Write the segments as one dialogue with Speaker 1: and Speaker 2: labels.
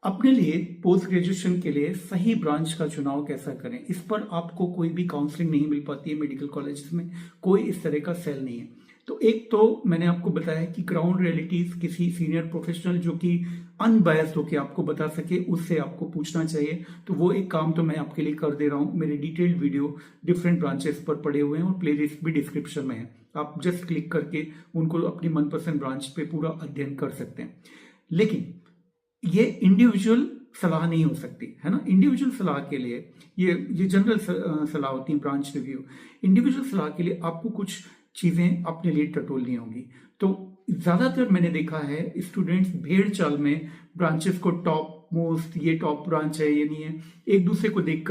Speaker 1: अपने लिए post graduation के लिए सही ब्रांच का चुनाव कैसा करें, इस पर आपको कोई भी काउंसलिंग नहीं मिल पाती है। मेडिकल कॉलेजेस में कोई इस तरह का सेल नहीं है। तो एक तो मैंने आपको बताया कि ग्राउंड रियलिटीज किसी सीनियर प्रोफेशनल जो कि अनबायस्ड होकर आपको बता सके, उससे आपको पूछना चाहिए। तो वो एक काम तो मैं आपके लिए कर दे रहा हूँ। मेरे डिटेल्ड वीडियो डिफरेंट ब्रांचेस पर पड़े हुए हैं और प्लेलिस्ट भी डिस्क्रिप्शन में है। आप जस्ट क्लिक करके उनको अपनी मनपसंद ब्रांच पे पूरा अध्ययन कर सकते हैं। लेकिन ये इंडिविजुअल सलाह नहीं हो सकती है ना। इंडिविजुअल सलाह के लिए ये जनरल सलाह होती है, ब्रांच रिव्यू। इंडिविजुअल सलाह के लिए आपको कुछ चीजें अपने लिए टटोलनी होंगी। तो ज्यादातर मैंने देखा है स्टूडेंट्स भेड़ चाल में ब्रांचेस को टॉप मोस्ट, ये टॉप ब्रांच है, ये नहीं है, एक दूसरे को देख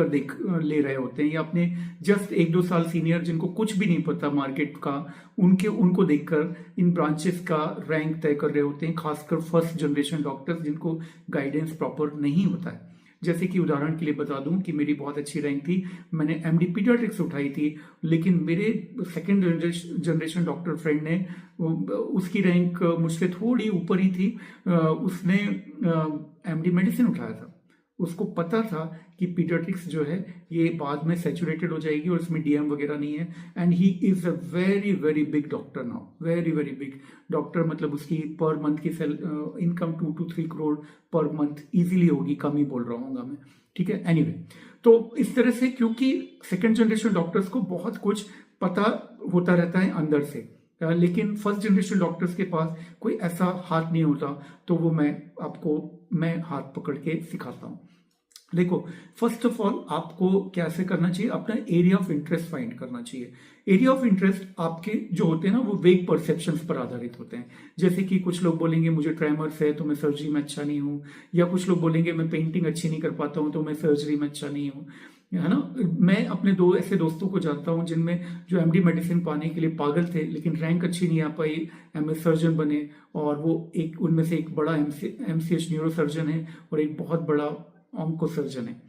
Speaker 1: ले रहे होते हैं, या अपने जस्ट 1-2 साल सीनियर जिनको कुछ भी नहीं पता मार्केट का, उनको देखकर इन ब्रांचेस का रैंक तय कर रहे होते हैं। खासकर फर्स्ट जनरेशन डॉक्टर्स जिनको गाइडेंस प्रॉपर नहीं होता है। जैसे कि उदाहरण के लिए बता दूं कि मेरी बहुत अच्छी रैंक थी, मैंने एमडी पीडियाट्रिक्स उठाई थी, लेकिन मेरे सेकेंड जनरेशन डॉक्टर फ्रेंड ने, उसकी रैंक मुझसे थोड़ी ऊपर ही थी, उसने एमडी मेडिसिन उठाया था। उसको पता था कि पीडियाट्रिक्स जो है ये बाद में सैचुरेटेड हो जाएगी और इसमें डीएम वगैरह नहीं है। And he is a very very big doctor now, very very big doctor. मतलब उसकी पर मंथ की income 2 to 3 crore per month easily होगी, कम ही बोल रहा हूँ मैं, ठीक है। एनीवे, तो इस तरह से, क्योंकि सेकेंड जनरेशन डॉक्टर्स को बहुत कुछ पता होता रहता है अंदर से, लेकिन फर्स्ट जनरेशन डॉक्टर्स के पास कोई ऐसा हाथ नहीं होता। तो वो मैं हाथ पकड़ के सिखाता हूँ। देखो, फर्स्ट ऑफ ऑल आपको कैसे करना चाहिए, अपना एरिया ऑफ इंटरेस्ट फाइंड करना चाहिए। एरिया ऑफ इंटरेस्ट आपके जो होते हैं ना, वो वेग परसेप्शंस पर आधारित होते हैं। जैसे कि कुछ लोग बोलेंगे मुझे ट्रेमर्स है तो मैं सर्जरी में अच्छा नहीं हूँ, या कुछ लोग बोलेंगे मैं पेंटिंग अच्छी नहीं कर पाता हूँ तो मैं सर्जरी में अच्छा नहीं हूँ, है ना। मैं अपने 2 ऐसे दोस्तों को जानता हूं जिनमें जो एमडी मेडिसिन पाने के लिए पागल थे, लेकिन रैंक अच्छी नहीं आ पाई, एमएस सर्जन बने। और वो उनमें से एक बड़ा एमसीएच न्यूरो सर्जन है और एक बहुत बड़ा ऑन्को सर्जन है।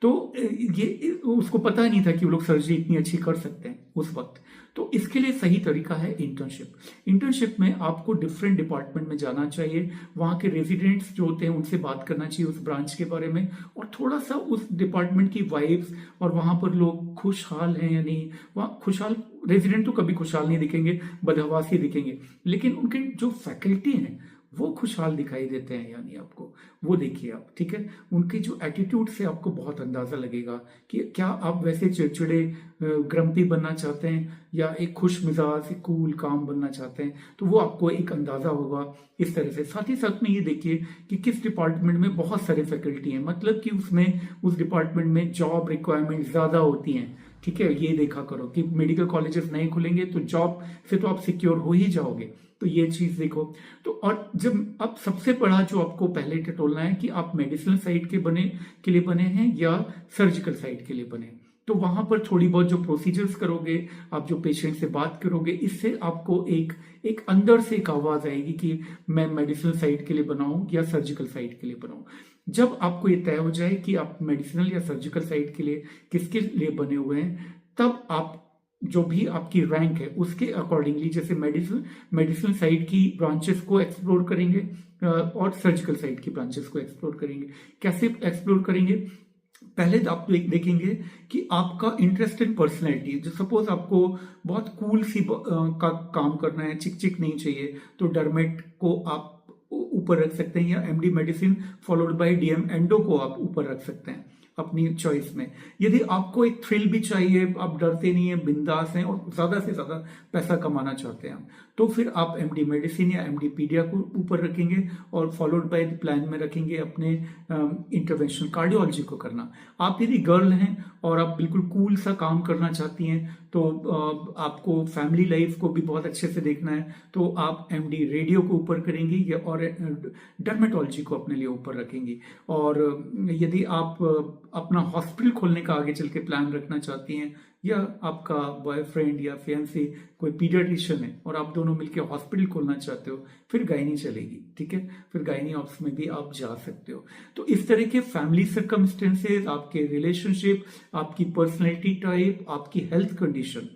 Speaker 1: तो ये उसको पता ही नहीं था कि वो लोग सर्जरी इतनी अच्छी कर सकते हैं उस वक्त। तो इसके लिए सही तरीका है इंटर्नशिप। इंटर्नशिप में आपको डिफरेंट डिपार्टमेंट में जाना चाहिए, वहां के रेजिडेंट्स जो होते हैं उनसे बात करना चाहिए उस ब्रांच के बारे में, और थोड़ा सा उस डिपार्टमेंट की वाइब्स और वहां पर लोग खुशहाल हैं या नहीं। वहां खुशहाल रेजिडेंट तो कभी खुशहाल नहीं दिखेंगे, बदहवासी दिखेंगे, लेकिन उनके जो फैकल्टी हैं वो खुशहाल दिखाई देते हैं, यानी आपको वो देखिए आप, ठीक है। उनके जो एटीट्यूड से आपको बहुत अंदाजा लगेगा कि क्या आप वैसे चिड़चिड़े ग्रम्पी बनना चाहते हैं या एक खुश मिजाज कूल काम बनना चाहते हैं। तो वो आपको एक अंदाजा होगा इस तरह से। साथ ही साथ में ये देखिए कि किस डिपार्टमेंट में बहुत सारे फैकल्टी हैं, मतलब कि उस डिपार्टमेंट में जॉब रिक्वायरमेंट ज्यादा होती हैं, ठीक है। ये देखा करो कि मेडिकल कॉलेजेस नहीं खुलेंगे तो जॉब से तो आप सिक्योर हो ही जाओगे, तो ये चीज देखो। तो और जब अब सबसे बड़ा जो आपको पहले टटोलना है कि आप मेडिसिनल साइड के लिए बने हैं या सर्जिकल साइड के लिए बने। तो वहां पर थोड़ी बहुत जो प्रोसीजर्स करोगे, आप जो पेशेंट से बात करोगे, इससे आपको एक अंदर से एक आवाज आएगी कि मैं मेडिसिनल साइड के लिए बनाऊं या सर्जिकल साइड के लिए बनाऊं। जब आपको ये तय हो जाए कि आप मेडिसिनल या सर्जिकल साइड के लिए किसके लिए बने हुए हैं, तब आप जो भी आपकी रैंक है उसके अकॉर्डिंगली, जैसे मेडिसिन साइड की ब्रांचेस को एक्सप्लोर करेंगे और सर्जिकल साइड की ब्रांचेस को एक्सप्लोर करेंगे। कैसे एक्सप्लोर करेंगे? पहले आप देखेंगे कि आपका इंटरेस्ट इन पर्सनैलिटी, जो सपोज आपको बहुत कूल सी का काम करना है, चिक चिक नहीं चाहिए, तो डरमेट को आप ऊपर रख सकते हैं, या MD medicine followed by DM endo को आप ऊपर रख सकते हैं अपनी चॉइस में। यदि आपको एक थ्रिल भी चाहिए, आप डरते नहीं है, बिंदास हैं और ज्यादा से ज्यादा पैसा कमाना चाहते हैं, तो फिर आप एमडी मेडिसिन या एमडी पीडिया को ऊपर रखेंगे और फॉलोड बाय प्लान में रखेंगे अपने इंटरवेंशनल कार्डियोलॉजी को करना। आप यदि गर्ल हैं और आप बिल्कुल कूल सा काम करना चाहती हैं, तो आपको फैमिली लाइफ को भी बहुत अच्छे से देखना है, तो आप एमडी रेडियो को ऊपर करेंगी या और डर्मेटोलॉजी को अपने लिए ऊपर रखेंगी। और यदि आप अपना हॉस्पिटल खोलने का आगे चल के प्लान रखना चाहती हैं, या आपका बॉयफ्रेंड या फियांसी कोई पीडियाट्रिशियन है और आप दोनों मिलकर हॉस्पिटल खोलना चाहते हो, फिर गायनी चलेगी, ठीक है। फिर गायनी ऑप्स में भी आप जा सकते हो। तो इस तरह के फैमिली सर्कमस्टेंसेस, आपके रिलेशनशिप, आपकी पर्सनैलिटी टाइप, आपकी हेल्थ कंडीशन,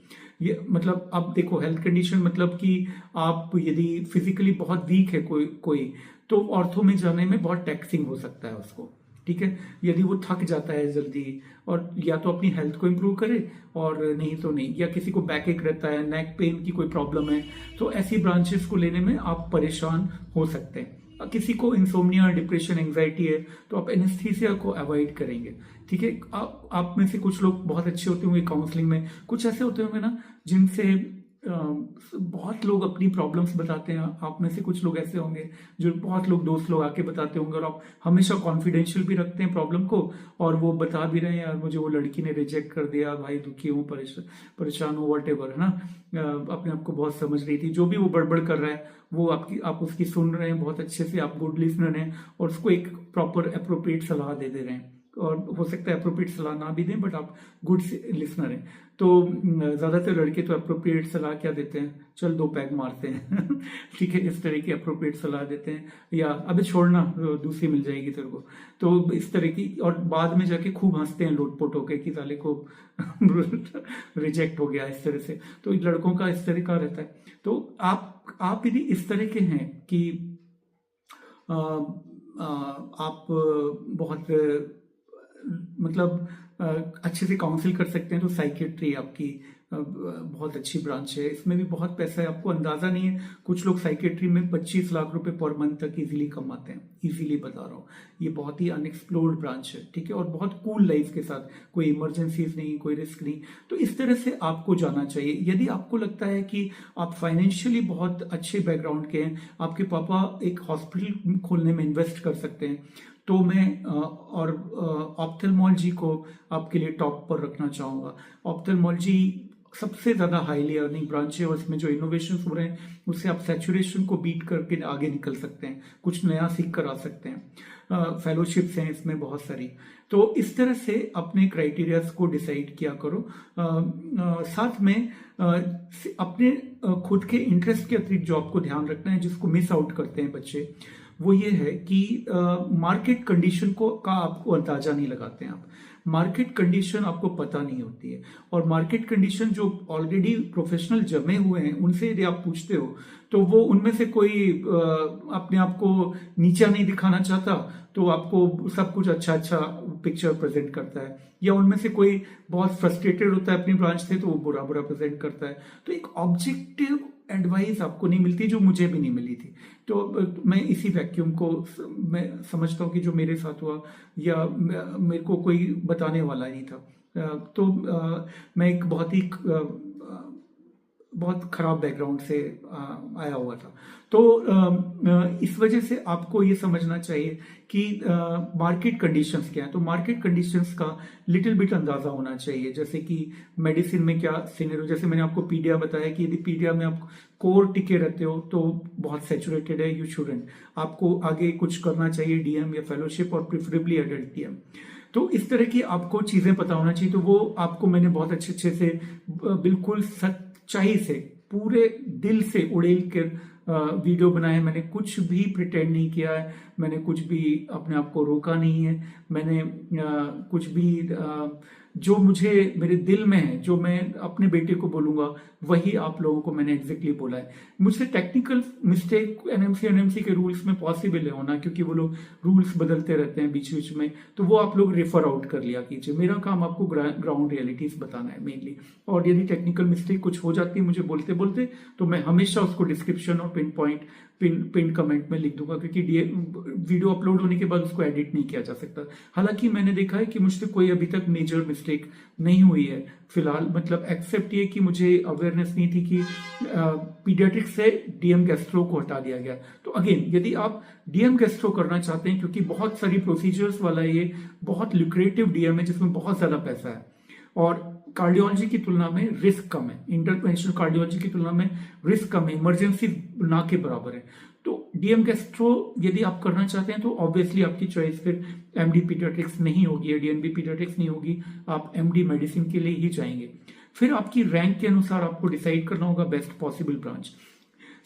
Speaker 1: ये मतलब आप देखो, हेल्थ कंडीशन मतलब कि आप यदि फिजिकली बहुत वीक है कोई, तो ऑर्थो में जाने में बहुत टैक्सिंग हो सकता है उसको। ठीक है, यदि वो थक जाता है जल्दी, और या तो अपनी हेल्थ को इम्प्रूव करे, और नहीं तो नहीं, या किसी को बैक एक रहता है, नेक पेन की कोई प्रॉब्लम है, तो ऐसी ब्रांचेस को लेने में आप परेशान हो सकते हैं। किसी को इंसोम्निया, डिप्रेशन, एंग्जाइटी है, तो आप एनेस्थीसिया को अवॉइड करेंगे। ठीक है, आप में से कुछ लोग बहुत अच्छे होते होंगे काउंसलिंग में, कुछ ऐसे होते होंगे ना जिनसे बहुत लोग अपनी प्रॉब्लम्स बताते हैं। आप में से कुछ लोग ऐसे होंगे जो बहुत लोग, दोस्त लोग आके बताते होंगे, और आप हमेशा कॉन्फिडेंशियल भी रखते हैं प्रॉब्लम को, और वो बता भी रहे हैं, यार मुझे वो लड़की ने रिजेक्ट कर दिया, भाई दुखी हूँ, परेशान हूँ, वट एवर, है ना। अपने आप को बहुत समझ रही थी, जो भी वो बड़बड़ कर रहा है वो आप उसकी सुन रहे हैं बहुत अच्छे से, आप गुड लिसनर हैं, और उसको एक प्रॉपर अप्रोप्रिएट सलाह दे रहे हैं। और हो सकता है अप्रोप्रिएट सलाह ना भी दें, बट आप गुड लिसनर हैं। तो ज्यादातर लड़के तो अप्रोप्रिएट सलाह क्या देते हैं, चल 2 पैग मारते हैं ठीक है, इस तरह की अप्रोप्रिएट सलाह देते हैं, या अबे छोड़ना दूसरी मिल जाएगी तेरे को, तो इस तरह की। और बाद में जाके खूब हंसते हैं लोटपोट होके कि साले को रिजेक्ट हो गया, इस तरह से। तो लड़कों का इस तरह का रहता है। तो आप यदि इस तरह के हैं कि आप बहुत मतलब अच्छे से काउंसिल कर सकते हैं, तो साइकेट्री आपकी बहुत अच्छी ब्रांच है। इसमें भी बहुत पैसा है, आपको अंदाजा नहीं है। कुछ लोग साइकेट्री में 25 लाख रुपए पर मंथ तक इजीली कमाते हैं, इजीली बता रहा हूँ। ये बहुत ही अनएक्सप्लोर्ड ब्रांच है, ठीक है, और बहुत कूल लाइफ के साथ, कोई इमरजेंसीज नहीं, कोई रिस्क नहीं। तो इस तरह से आपको जाना चाहिए। यदि आपको लगता है कि आप फाइनेंशियली बहुत अच्छे बैकग्राउंड के हैं, आपके पापा एक हॉस्पिटल खोलने में इन्वेस्ट कर सकते हैं, तो मैं और ऑप्थेल्मोलॉजी को आपके लिए टॉप पर रखना चाहूँगा। ऑप्थेल्मोलॉजी सबसे ज़्यादा हाईली अर्निंग ब्रांच है, और इसमें जो इनोवेशन हो रहे हैं उससे आप सैचुरेशन को बीट करके आगे निकल सकते हैं, कुछ नया सीख कर आ सकते हैं। फेलोशिप्स हैं इसमें बहुत सारी। तो इस तरह से अपने क्राइटेरियाज को डिसाइड किया करो। साथ में अपने खुद के इंटरेस्ट के अतिरिक्त जो आपको ध्यान रखना है, जिसको मिस आउट करते हैं बच्चे, वो ये है कि मार्केट कंडीशन का आपको अंदाजा नहीं लगाते हैं आप। मार्केट कंडीशन आपको पता नहीं होती है, और मार्केट कंडीशन जो ऑलरेडी प्रोफेशनल जमे हुए हैं उनसे यदि आप पूछते हो, तो वो उनमें से कोई अपने आप को नीचा नहीं दिखाना चाहता, तो आपको सब कुछ अच्छा अच्छा पिक्चर प्रेजेंट करता है, या उनमें से कोई बहुत फ्रस्ट्रेटेड होता है अपनी ब्रांच से, तो वो बुरा बुरा प्रेजेंट करता है। तो एक ऑब्जेक्टिव एडवाइस आपको नहीं मिलती, जो मुझे भी नहीं मिली थी। तो मैं इसी वैक्यूम को मैं समझता हूँ कि जो मेरे साथ हुआ, या मेरे को कोई बताने वाला नहीं था। तो मैं एक बहुत खराब बैकग्राउंड से आया हुआ था। तो इस वजह से आपको ये समझना चाहिए कि मार्केट कंडीशंस क्या है। तो मार्केट कंडीशंस का लिटिल बिट अंदाजा होना चाहिए, जैसे कि मेडिसिन में क्या सिनेरियो, जैसे मैंने आपको पीडिया बताया कि यदि पीडिया में आप कोर टिके रहते हो तो बहुत सैचुरेटेड है, यू शुडंट। आपको आगे कुछ करना चाहिए, डीएम या फेलोशिप, और प्रिफरेबली एडल्ट डीएम। तो इस तरह की आपको चीजें पता होना चाहिए। तो वो आपको मैंने बहुत अच्छे से बिल्कुल सच्चाई से पूरे दिल से उड़ेल कर वीडियो बनाए। मैंने कुछ भी प्रिटेंड नहीं किया है, मैंने कुछ भी अपने आप को रोका नहीं है। मैंने कुछ भी जो मुझे मेरे दिल में है, जो मैं अपने बेटे को बोलूंगा, वही आप लोगों को मैंने एग्जैक्टली बोला है। मुझसे टेक्निकल मिस्टेक एनएमसी के रूल्स में पॉसिबल है होना, क्योंकि वो लोग रूल्स बदलते रहते हैं बीच बीच में, तो वो आप लोग रेफर आउट कर लिया कीजिए। मेरा काम आपको ग्राउंड रियलिटीज बताना है मेनली। और यदि टेक्निकल मिस्टेक कुछ हो जाती है मुझे बोलते बोलते, तो मैं हमेशा उसको डिस्क्रिप्शन और पिन कमेंट में लिख दूंगा, क्योंकि वीडियो अपलोड होने के बाद उसको एडिट नहीं किया जा सकता। हालांकि मैंने देखा है कि मुझसे कोई अभी तक मेजर मिस्टेक नहीं हुई है फिलहाल, मतलब एक्सेप्ट ये कि मुझे अवेयरनेस नहीं थी कि पीडियाट्रिक्स से डीएम गैस्ट्रो को हटा दिया गया। तो अगेन, यदि आप डीएम गैस्ट्रो करना चाहते हैं, क्योंकि बहुत सारी प्रोसीजर्स वाला ये बहुत लुक्रेटिव डीएम है जिसमें बहुत ज्यादा पैसा है, और कार्डियोलॉजी की तुलना में रिस्क कम है, इंटरवेंशनल कार्डियोलॉजी की तुलना में रिस्क कम है, इमरजेंसी ना के बराबर है। तो डीएम गैस्ट्रो यदि आप करना चाहते हैं, तो ऑब्वियसली आपकी चॉइस फिर एमडी पीडियाट्रिक्स नहीं होगी, डीएनबी पीडियाट्रिक्स नहीं होगी, आप एमडी मेडिसिन के लिए ही जाएंगे। फिर आपकी रैंक के अनुसार आपको डिसाइड करना होगा best possible branch.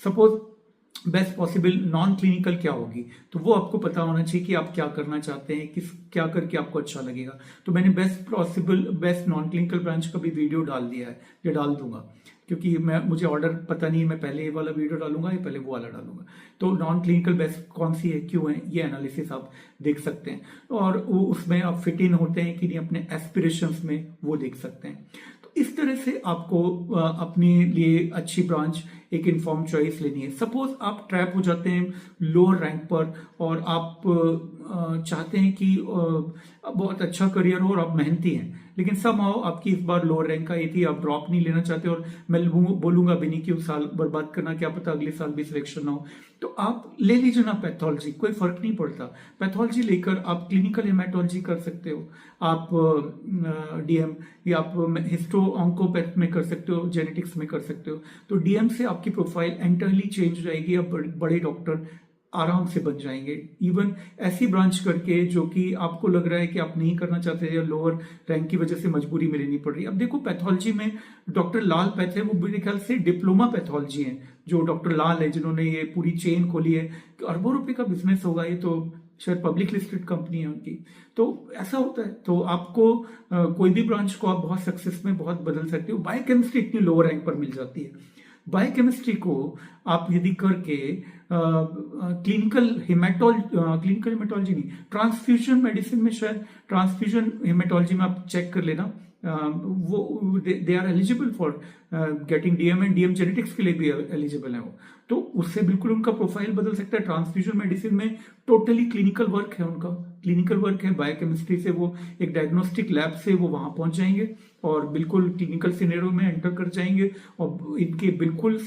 Speaker 1: Suppose best possible non clinical क्या होगी, तो वो आपको पता होना चाहिए कि आप क्या करना चाहते हैं, किस क्या करके आपको अच्छा लगेगा। तो मैंने best possible best non clinical branch का भी वीडियो डाल दिया है, ये डाल दूंगा, क्योंकि मुझे ऑर्डर पता नहीं है, मैं पहले ये वाला वीडियो डालूंगा या पहले वो वाला डालूंगा। तो नॉन क्लिनिकल बेस्ट कौन सी है, क्यों है, ये एनालिसिस आप देख सकते हैं, और उसमें आप फिट इन होते हैं कि नहीं अपने एस्पिरेशंस में, वो देख सकते हैं। तो इस तरह से आपको अपने लिए अच्छी ब्रांच, एक इन्फॉर्म चॉइस लेनी है। सपोज आप ट्रैप हो जाते हैं लोअर रैंक पर, और आप चाहते हैं कि बहुत अच्छा करियर हो और आप मेहनती हैं, लेकिन समहाउ आपकी इस बार लोअर रैंक आई थी, आप ड्रॉप नहीं लेना चाहते, और मैं बोलूंगा भी नहीं कि उस साल बर्बाद करना, क्या पता अगले साल भी सिलेक्शन ना हो, तो आप ले लीजिए ना पैथोलॉजी, कोई फर्क नहीं पड़ता। पैथोलॉजी लेकर आप क्लिनिकल हेमाटोलॉजी कर सकते हो, आप डीएम, या आप हिस्टो ऑन्कोपैथ में कर सकते हो, जेनेटिक्स में कर सकते हो। तो डीएम से आपकी प्रोफाइल एंटायरली चेंज हो जाएगी, आप बड़े डॉक्टर आराम से बन जाएंगे। इवन ऐसी ब्रांच करके जो कि आपको लग रहा है कि आप नहीं करना चाहते, या लोअर रैंक की वजह से मजबूरी में लेनी पड़ रही है। अब देखो पैथोलॉजी में डॉक्टर लाल पैथ है, वो मेरे ख्याल से डिप्लोमा पैथोलॉजी है, जो डॉक्टर लाल है जिन्होंने ये पूरी चेन खोली है, अरबों रुपए का बिजनेस होगा ये, तो शायद पब्लिक लिस्टेड कंपनी है उनकी। तो ऐसा होता है, तो आपको कोई भी ब्रांच को आप बहुत सक्सेस में बहुत बदल सकते हो। बायोकेमिस्ट्री इतनी लोअर रैंक पर मिल जाती है, बायोकेमिस्ट्री को आप यदि करके क्लिनिकल हेमाटोलॉजी नहीं, ट्रांसफ्यूजन मेडिसिन में, शायद ट्रांसफ्यूजन हेमाटोलॉजी में आप चेक कर लेना, वो they are eligible for getting DM, and DM genetics के लिए भी एलिजिबल है वो, तो उससे बिल्कुल उनका प्रोफाइल बदल सकता है। ट्रांसफ्यूजन मेडिसिन में टोटली क्लिनिकल वर्क है, उनका क्लिनिकल वर्क है, बायोकेमिस्ट्री से वो एक डायग्नोस्टिक लैब से वो वहां पहुंच जाएंगे और बिल्कुल क्लिनिकल सिनेरियो में एंटर कर जाएंगे, और इनके बिल्कुल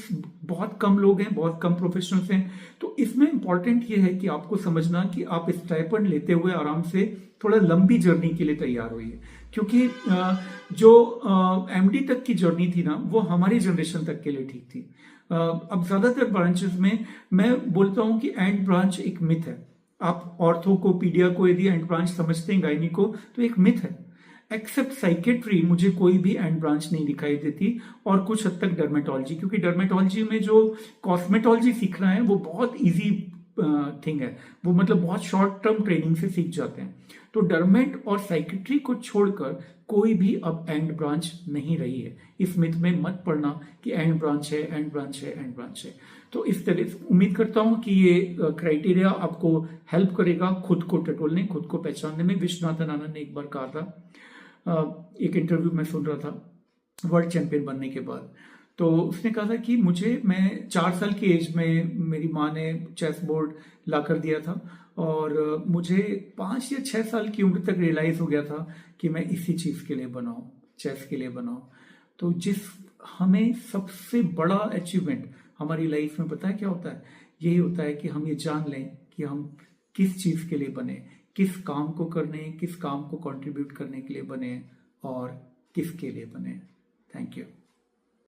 Speaker 1: बहुत कम लोग हैं, बहुत कम प्रोफेशनल्स हैं। तो इसमें इंपॉर्टेंट ये है कि आपको समझना कि आप स्टाइपेंड लेते हुए आराम से थोड़ा लंबी जर्नी के लिए तैयार होइए, क्योंकि जो एमडी तक की जर्नी थी ना, वो हमारी जनरेशन तक के लिए ठीक थी। अब ज्यादातर ब्रांचेस में मैं बोलता हूं कि एंड ब्रांच एक मिथ है। आप ऑर्थो को, पीडिया को यदि एंड ब्रांच समझते हैं, गायनी को, तो एक मिथ है। एक्सेप्ट साइकेट्री मुझे कोई भी एंड ब्रांच नहीं दिखाई देती, और कुछ हद तक डर्मेटोलॉजी, क्योंकि डर्मेटोलॉजी में जो कॉस्मेटोलॉजी सीखना है वो बहुत इजी थिंग है, वो मतलब बहुत शॉर्ट टर्म ट्रेनिंग से सीख जाते हैं। तो डर्मेट और साइकेट्री को छोड़कर कोई भी अब एंड ब्रांच नहीं रही है। इस मिथ में मत पड़ना कि एंड ब्रांच है, एंड ब्रांच है, एंड ब्रांच है। तो इस तरह से उम्मीद करता हूं कि ये क्राइटेरिया आपको हेल्प करेगा खुद को टटोलने, खुद को पहचानने में। विश्वनाथन आनंद ने एक बार कहा था, एक इंटरव्यू में सुन रहा था वर्ल्ड चैंपियन बनने के बाद, तो उसने कहा था कि मैं 4 साल की एज में मेरी माँ ने चेस बोर्ड ला कर दिया था, और मुझे 5 या 6 साल की उम्र तक रियलाइज हो गया था कि मैं इसी चीज के लिए बनाऊं, चेस के लिए बनाऊं। तो हमें सबसे बड़ा अचीवमेंट हमारी लाइफ में पता है क्या होता है? यही होता है कि हम ये जान लें कि हम किस चीज के लिए बने, किस काम को करने, किस काम को कंट्रीब्यूट करने के लिए बने, और किसके लिए बने। Thank you.